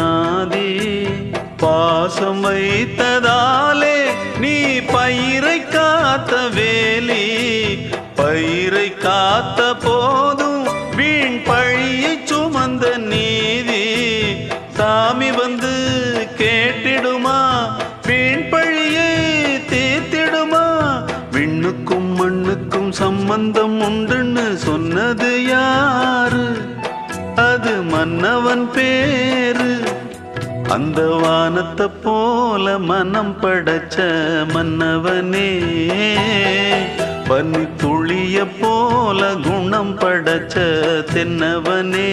அநாதி பாசம் வைத்ததாலே நீ பயிரை காத்த வேலி பயிரை காத்த போதும் வீண் பழியை சுமந்த நீதி சாமி வந்து கேட்டிடுமா வீண் பழியை தீர்த்திடுமா விண்ணுக்கும் மண்ணுக்கும் சம்பந்தம் உண்டுன்னு சொன்னது யாரு அது மன்னவன் பேரு அந்த வானத்தை போல மனம் படைச்ச மன்னவனே பனி துளிய போல குணம் படைச்ச தென்னவனே